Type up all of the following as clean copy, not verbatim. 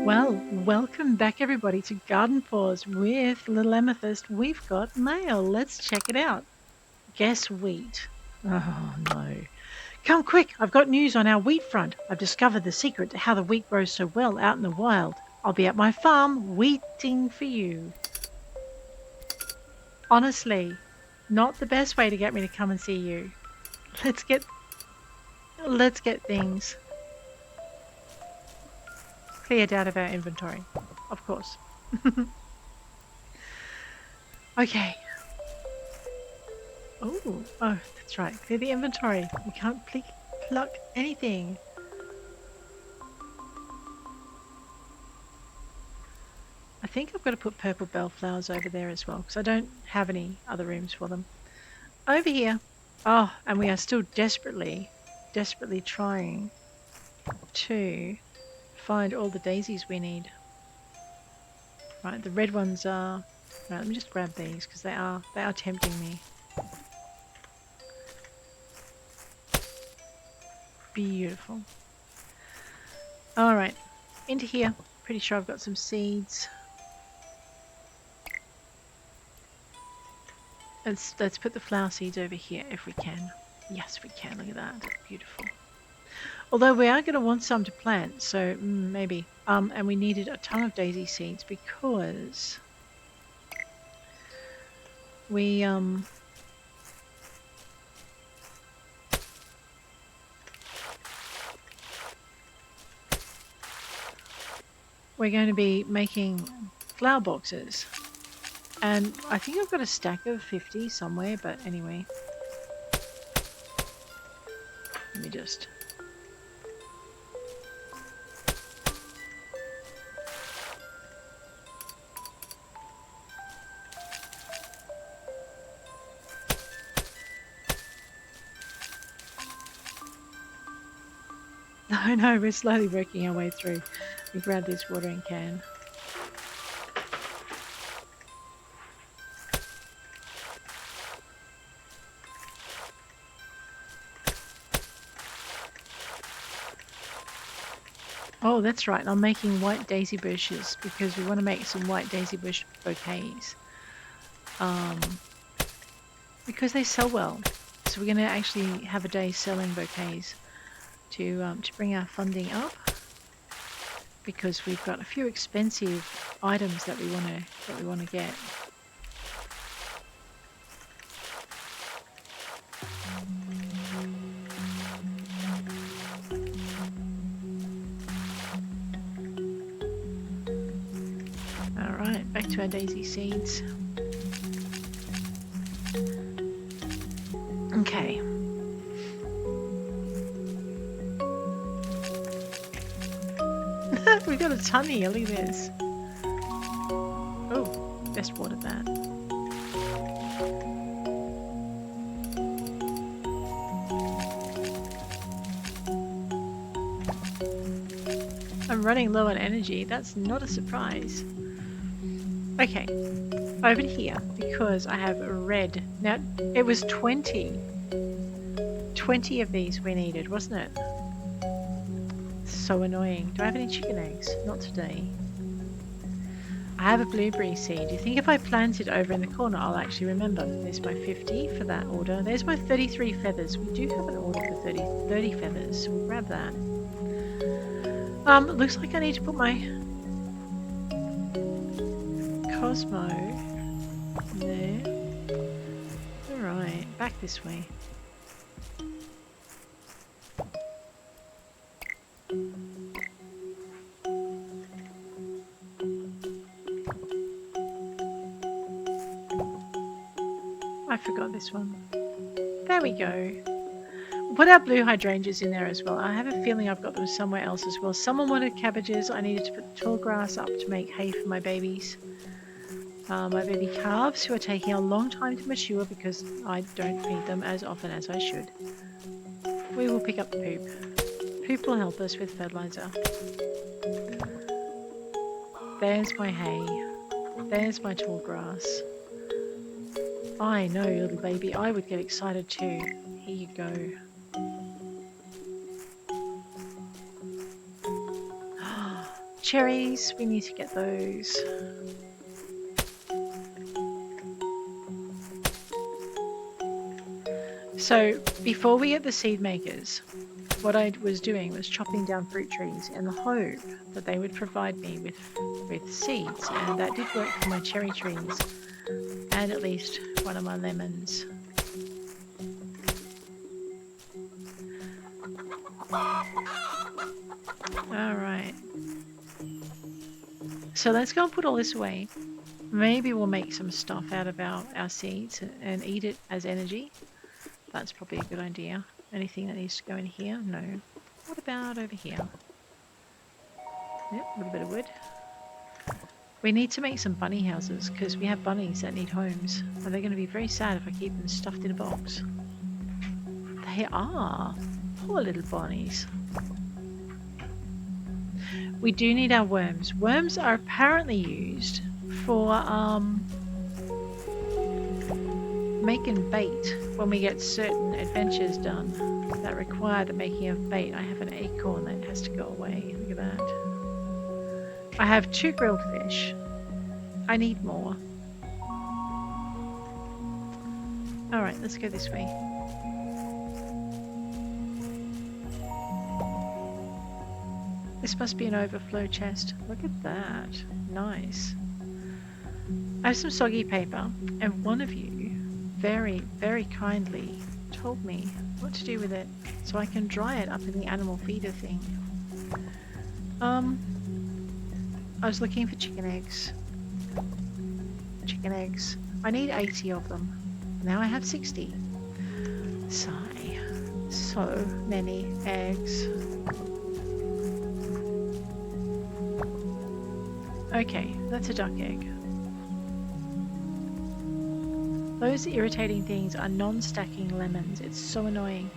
Well, welcome back everybody to Garden Paws with little Amethyst. We've got mail. Let's check it out. Guess wheat. Oh no. Come quick, I've got news on our wheat front. I've discovered the secret to how the wheat grows so well out in the wild. I'll be at my farm wheating for you. Honestly, not the best way to get me to come and see you. Let's get things cleared out of our inventory. Of course. Okay. Oh, that's right. Clear the inventory. We can't pluck anything. I think I've got to put purple bellflowers over there as well because I don't have any other rooms for them. Over here. Oh, and we are still desperately trying to find all the daisies we need. Right, the red ones are... Right, let me just grab these because they are tempting me. Beautiful. Alright, into here. Pretty sure I've got some seeds. Let's put the flower seeds over here if we can. Yes, we can. Look at that. Beautiful. Although we are going to want some to plant, so maybe. And we needed a ton of daisy seeds because we we're going to be making flower boxes. And I think I've got a stack of 50 somewhere, but anyway. Let me just... No, we're slowly working our way through. We grab this watering can. Oh, that's right. I'm making white daisy bushes because we want to make some white daisy bush bouquets. Because they sell well. So we're going to actually have a day selling bouquets to bring our funding up. Because we've got a few expensive items that we want to get. Alright, back to our daisy seeds. Okay. We've got a ton here, look at this. Oh, best watered that. I'm running low on energy, that's not a surprise. Okay, over here, because I have red. Now, it was 20. 20 of these we needed, wasn't it? So annoying. Do I have any chicken eggs? Not today. I have a blueberry seed. Do you think if I plant it over in the corner, I'll actually remember? There's my 50 for that order. There's my 33 feathers. We do have an order for 30 feathers, so we'll grab that. Looks like I need to put my Cosmo there. Alright, back this way. I forgot this one. There we go. We'll put our blue hydrangeas in there as well. I have a feeling I've got them somewhere else as well. Someone wanted cabbages. I needed to put tall grass up to make hay for my babies. My baby calves, who are taking a long time to mature because I don't feed them as often as I should. We will pick up the poop. Poop will help us with fertilizer. There's my hay. There's my tall grass. I know, little baby, I would get excited too. Here you go. cherries, we need to get those. So before we get the seed makers, what I was doing was chopping down fruit trees in the hope that they would provide me with seeds, and that did work for my cherry trees and at least one of my lemons. Alright. So let's go and put all this away. Maybe we'll make some stuff out of our seeds and eat it as energy. That's probably a good idea. Anything that needs to go in here? No. What about over here? Yep, a little bit of wood. We need to make some bunny houses because we have bunnies that need homes. And they're going to be very sad if I keep them stuffed in a box. They are. Poor little bunnies. We do need our worms. Worms are apparently used for making bait when we get certain adventures done that require the making of bait. I have an acorn that has to go away. Look at that. I have 2 grilled fish. I need more. Alright, let's go this way. This must be an overflow chest. Look at that. Nice. I have some soggy paper, and one of you very, very kindly told me what to do with it so I can dry it up in the animal feeder thing. I was looking for chicken eggs. Chicken eggs. I need 80 of them. Now I have 60. Sigh. So many eggs. Okay, that's a duck egg. Those irritating things are non-stacking lemons. It's so annoying.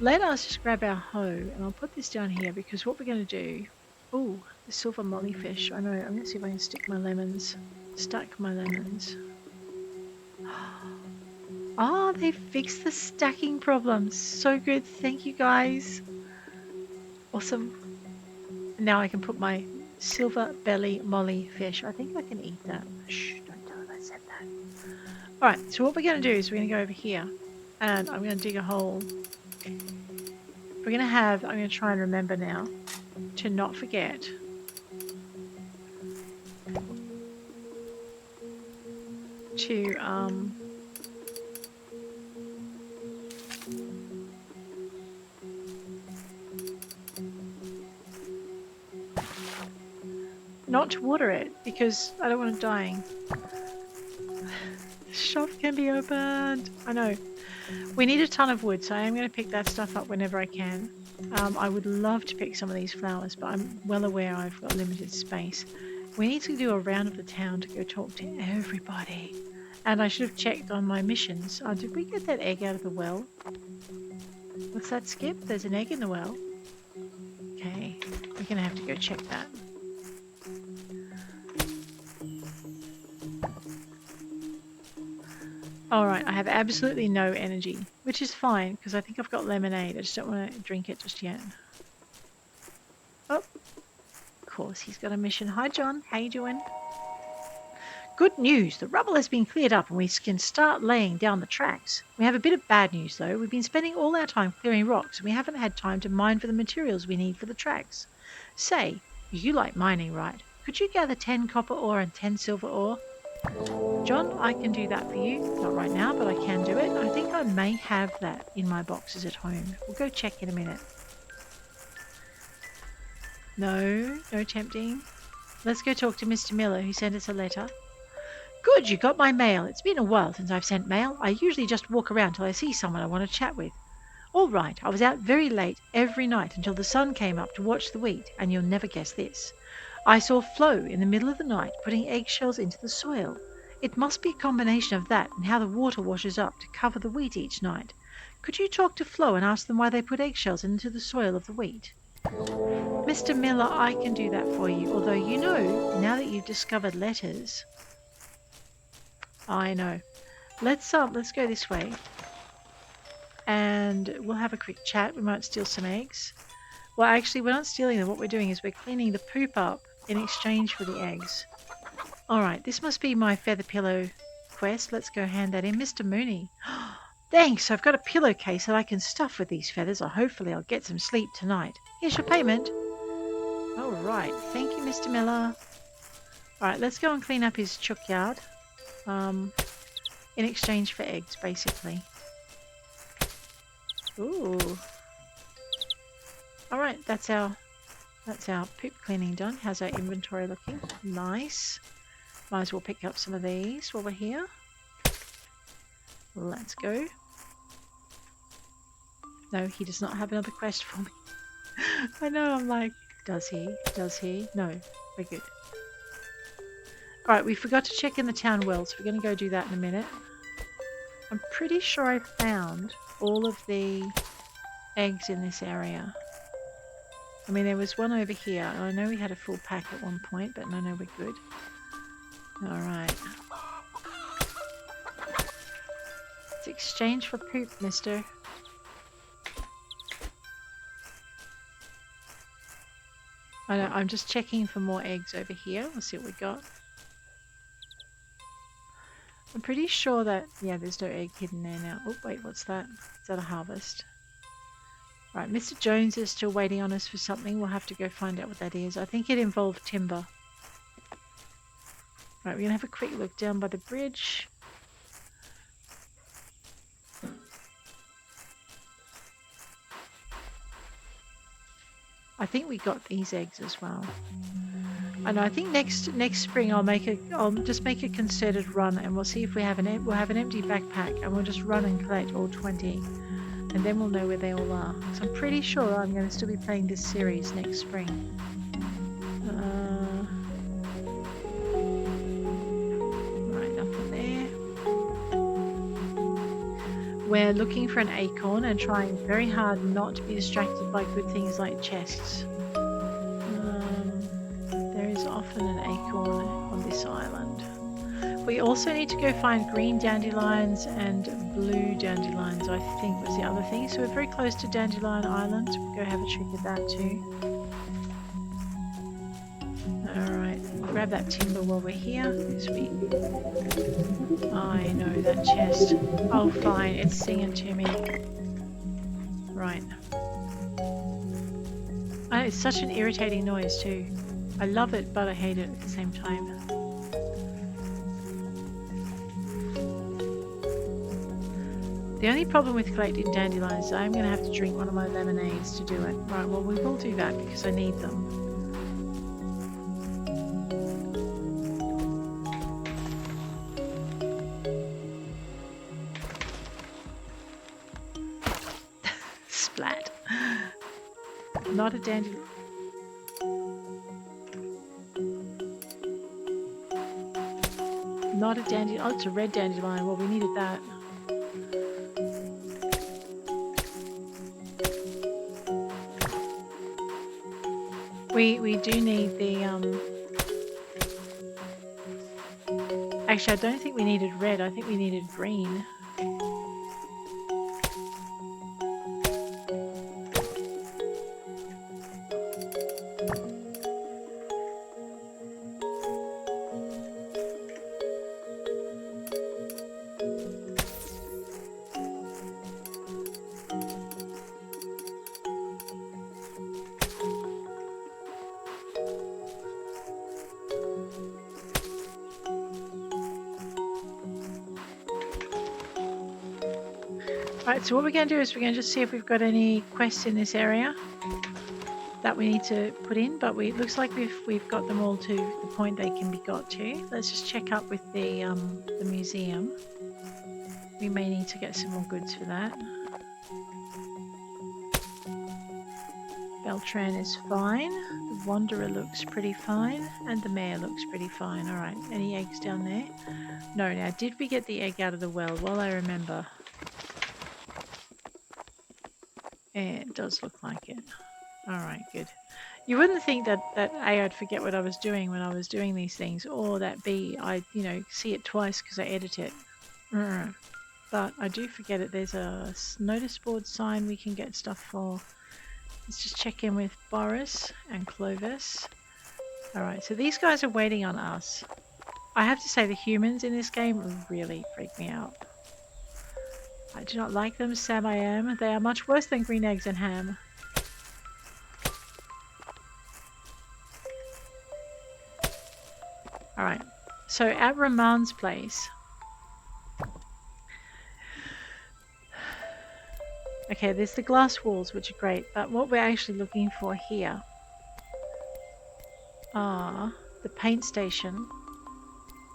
Let us just grab our hoe, and I'll put this down here because what we're going to do... Oh, the silver mollyfish. I know. I'm going to see if I can stick my lemons. Stack my lemons. Ah, they fixed the stacking problem. So good. Thank you, guys. Awesome. Now I can put my silver belly mollyfish. I think I can eat that. Shh, don't tell them I said that. Alright, so what we're going to do is we're going to go over here and I'm going to dig a hole. I'm going to try and remember now to not forget to not to water it because I don't want it dying. Shop can be opened. I know. We need a ton of wood, so I am going to pick that stuff up whenever I can. I would love to pick some of these flowers, but I'm well aware I've got limited space. We need to do a round of the town to go talk to everybody. And I should have checked on my missions. Did we get that egg out of the well? What's that, Skip? There's an egg in the well. Okay, we're going to have to go check that. Alright, I have absolutely no energy, which is fine because I think I've got lemonade. I just don't want to drink it just yet. Oh, of course, he's got a mission. Hi, John. How you doing? Good news. The rubble has been cleared up and we can start laying down the tracks. We have a bit of bad news, though. We've been spending all our time clearing rocks and we haven't had time to mine for the materials we need for the tracks. Say, you like mining, right? Could you gather 10 copper ore and 10 silver ore? John, I can do that for you. Not right now, but I can do it. I think I may have that in my boxes at home. We'll go check in a minute. No tempting. Let's go talk to Mr. Miller, who sent us a letter. Good, you got my mail. It's been a while since I've sent mail. I usually just walk around till I see someone I want to chat with. All right, I was out very late every night until the sun came up to watch the wheat, and you'll never guess this. I saw Flo in the middle of the night putting eggshells into the soil. It must be a combination of that and how the water washes up to cover the wheat each night. Could you talk to Flo and ask them why they put eggshells into the soil of the wheat? Mr. Miller, I can do that for you, although you know, now that you've discovered letters... I know. Let's go this way. And we'll have a quick chat. We might steal some eggs. Well, actually, we're not stealing them. What we're doing is we're cleaning the poop up in exchange for the eggs. Alright, this must be my feather pillow quest. Let's go hand that in. Mr. Mooney. Thanks, I've got a pillowcase that I can stuff with these feathers, or hopefully I'll get some sleep tonight. Here's your payment. Alright, thank you, Mr. Miller. Alright, let's go and clean up his chook yard. In exchange for eggs, basically. Ooh. Alright, that's our poop cleaning done. How's our inventory looking? Nice. Might as well pick up some of these while we're here. Let's go. No, he does not have another quest for me. I know, I'm like, does he? Does he? No, we're good. Alright, we forgot to check in the town well, so we're going to go do that in a minute. I'm pretty sure I found all of the eggs in this area. I mean, there was one over here. I know we had a full pack at one point, but no, we're good. Alright. It's exchange for poop, mister. I know, I'm just checking for more eggs over here. Let's see what we got. I'm pretty sure that, yeah, there's no egg hidden there now. Oh, wait, what's that? Is that a harvest? Right, Mr. Jones is still waiting on us for something. We'll have to go find out what that is. I think it involved timber. Right, we're going to have a quick look down by the bridge. I think we got these eggs as well. And I think next spring I'll just make a concerted run, and we'll see if we'll have an empty backpack, and we'll just run and collect all 20, and then we'll know where they all are. So I'm pretty sure I'm going to still be playing this series next spring. Right, nothing there. We're looking for an acorn and trying very hard not to be distracted by good things like chests. Often an acorn on this island. We also need to go find green dandelions and blue dandelions, I think was the other thing. So we're very close to Dandelion Island. We'll go have a trick at that too. Alright, grab that timber while we're here. Sweet. I know that chest. Oh fine, it's singing to me. Right. Oh, it's such an irritating noise too. I love it, but I hate it at the same time. The only problem with collecting dandelions is I'm going to have to drink one of my lemonades to do it. Right, well we will do that because I need them. Splat. Not a dandelion. Not a dandelion. Oh, it's a red dandelion. Well, we needed that. We do need the Actually, I don't think we needed red. I think we needed green. Right, so what we're going to do is we're going to just see if we've got any quests in this area that we need to put in, but it looks like we've got them all to the point they can be got to. Let's just check up with the museum. We may need to get some more goods for that. Beltran is fine. The Wanderer looks pretty fine, and the Mare looks pretty fine. All right, any eggs down there? No. Now, did we get the egg out of the well? Well, I remember. Yeah, it does look like it. Alright, good. You wouldn't think that A, I'd forget what I was doing when I was doing these things, or that B, I'd, see it twice because I edit it. But I do forget it. There's a notice board sign we can get stuff for. Let's just check in with Boris and Clovis. Alright, so these guys are waiting on us. I have to say the humans in this game really freak me out. I do not like them, Sam I am. They are much worse than green eggs and ham. Alright, so at Ramon's place. Okay, there's the glass walls, which are great, but what we're actually looking for here are the paint station,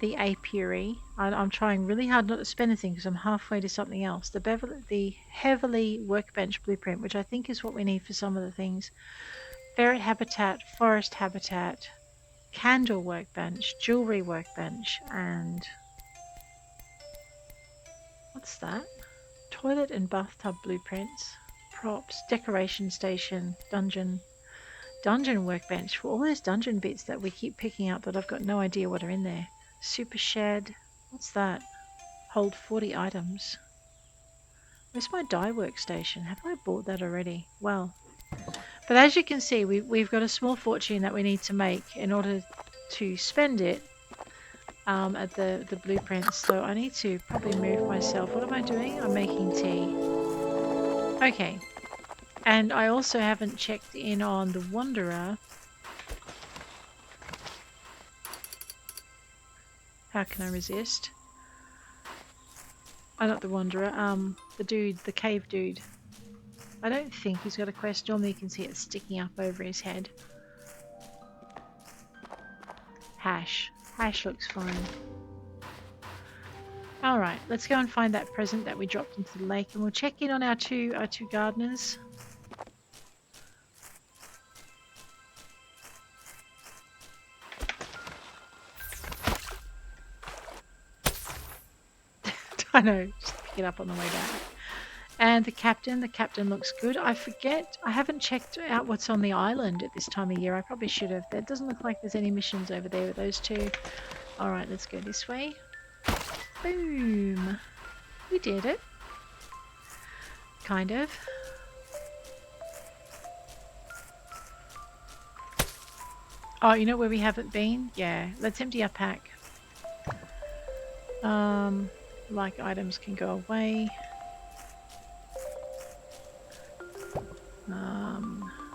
the apiary. I'm trying really hard not to spend anything because I'm halfway to something else. The heavily workbench blueprint, which I think is what we need for some of the things. Ferret habitat, forest habitat, candle workbench, jewelry workbench, and what's that? Toilet and bathtub blueprints, props, decoration station, dungeon workbench. For all those dungeon bits that we keep picking up that I've got no idea what are in there. Super shed. What's that? Hold 40 items. Where's my dye workstation? Have I bought that already? Well, but as you can see, we've got a small fortune that we need to make in order to spend it at the blueprints. So I need to probably move myself. What am I doing? I'm making tea. Okay. And I also haven't checked in on the Wanderer. How can I resist? Oh, not the Wanderer. The dude, the cave dude. I don't think he's got a quest. Normally you can see it sticking up over his head. Hash. Hash looks fine. Alright, let's go and find that present that we dropped into the lake, and we'll check in on our two gardeners. I know, just pick it up on the way back. And the captain looks good. I forget, I haven't checked out what's on the island at this time of year. I probably should have. There doesn't look like there's any missions over there with those two. Alright, let's go this way. Boom! We did it. Kind of. Oh, you know where we haven't been? Yeah, let's empty our pack. Like items can go away.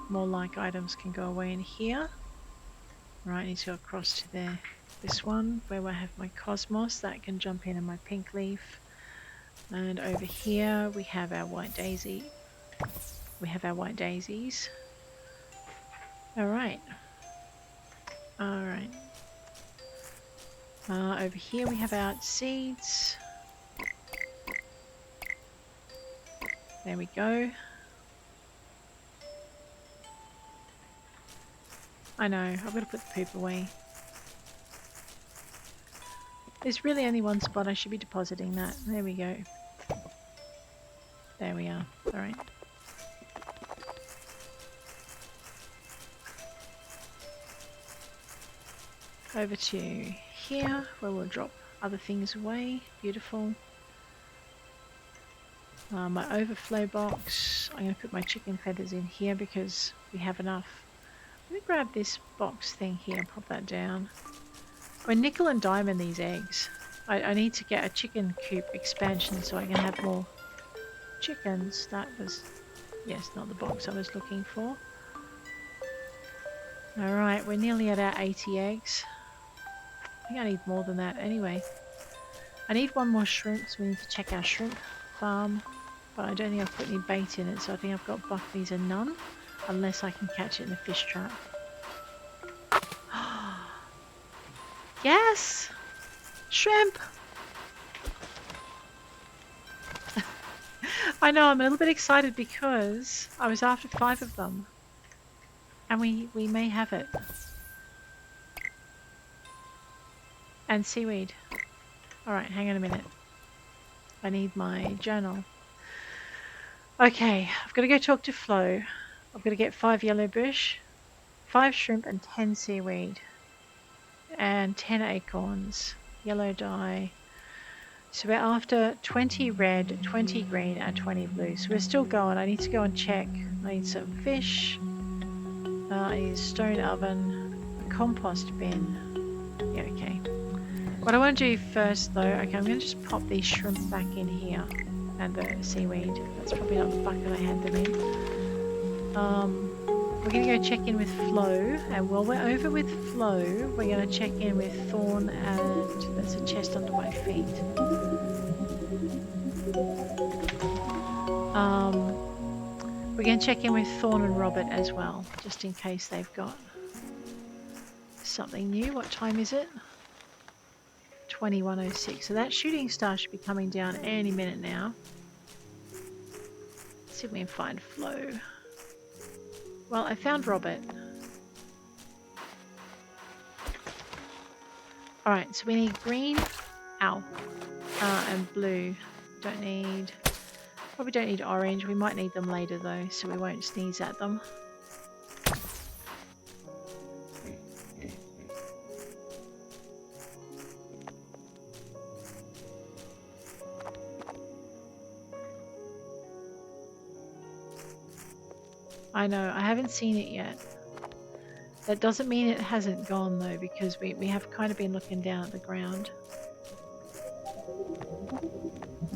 More like items can go away in here. Right, need to go across to there. This one, where I have my cosmos, that can jump in my pink leaf. And over here we have our white daisy. We have our white daisies. Alright. Alright. Over here we have our seeds. There we go. I know, I've got to put the poop away. There's really only one spot I should be depositing that. There we go. There we are. Alright. Over to here, where we'll drop other things away. Beautiful. My overflow box. I'm going to put my chicken feathers in here because we have enough. Let me grab this box thing here and pop that down. We're nickel and diamond these eggs. I need to get a chicken coop expansion so I can have more chickens. That was, yes, not the box I was looking for. Alright, we're nearly at our 80 eggs. I think I need more than that anyway. I need one more shrimp, so we need to check our shrimp farm. But I don't think I've put any bait in it, so I think I've got buckley's and none. Unless I can catch it in a fish trap. Yes! Shrimp! I know, I'm a little bit excited because I was after 5 of them. And we may have it. And seaweed. Alright, hang on a minute. I need my journal. Okay, I've got to go talk to Flo. I've got to get 5 yellow bush, 5 shrimp and 10 seaweed. And 10 acorns. Yellow dye. So we're after 20 red, 20 green and 20 blue. So we're still going. I need to go and check. I need some fish. I need a stone oven, a compost bin. Yeah, okay. What I want to do first though, okay, I'm going to just pop these shrimp back in here. And the seaweed. That's probably not the bucket I had them in. We're going to go check in with Flo. And while we're over with Flo, we're going to check in with Thorn and there's a chest under my feet. We're going to check in with Thorn and Robert as well, just in case they've got something new. What time is it? 21:06. So that shooting star should be coming down any minute now. Let's see if we can find Flo. Well, I found Robert. Alright, so we need green, and blue. Probably don't need orange. We might need them later though, so we won't sneeze at them. I know, I haven't seen it yet. That doesn't mean it hasn't gone though, because we have kind of been looking down at the ground.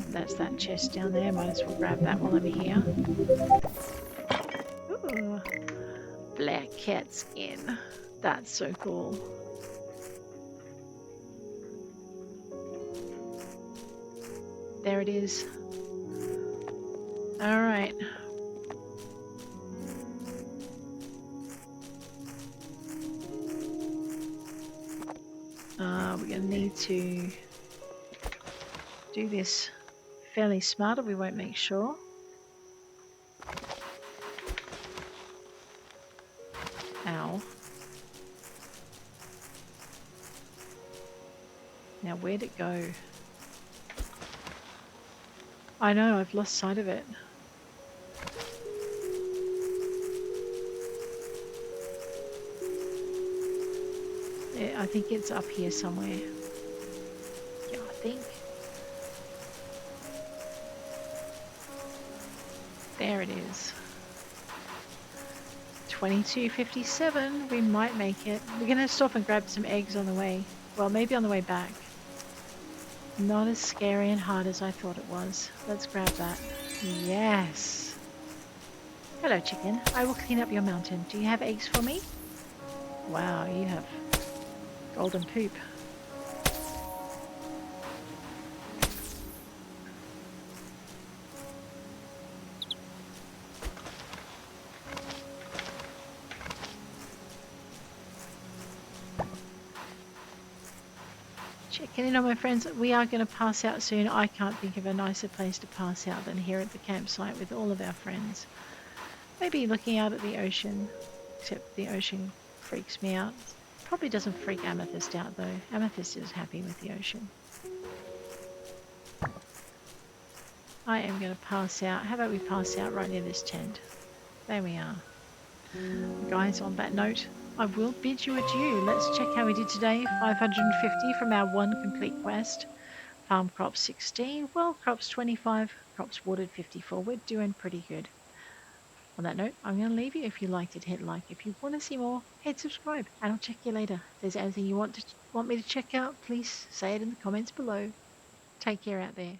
That's that chest down there, might as well grab that while I'm here. Ooh, black cat skin. That's so cool. There it is. Alright. We're going to need to do this fairly smart or we won't make sure. Ow. Now where'd it go? I know, I've lost sight of it. I think it's up here somewhere. Yeah, I think. There it is. 22:57. We might make it. We're going to stop and grab some eggs on the way. Well, maybe on the way back. Not as scary and hard as I thought it was. Let's grab that. Yes. Hello, chicken. I will clean up your mountain. Do you have eggs for me? Wow, you have golden poop. Checking in on my friends. We are going to pass out soon. I can't think of a nicer place to pass out than here at the campsite with all of our friends. Maybe looking out at the ocean, except the ocean freaks me out. Probably doesn't freak Amethyst out though. Amethyst is happy with the ocean. I am going to pass out. How about we pass out right near this tent? There we are. Guys, on that note, I will bid you adieu. Let's check how we did today. 550 from our one complete quest. Farm crops 16, well crops 25, crops watered 54. We're doing pretty good. On that note, I'm going to leave you. If you liked it, hit like. If you want to see more, hit subscribe. And I'll check you later. If there's anything you want me to check out, please say it in the comments below. Take care out there.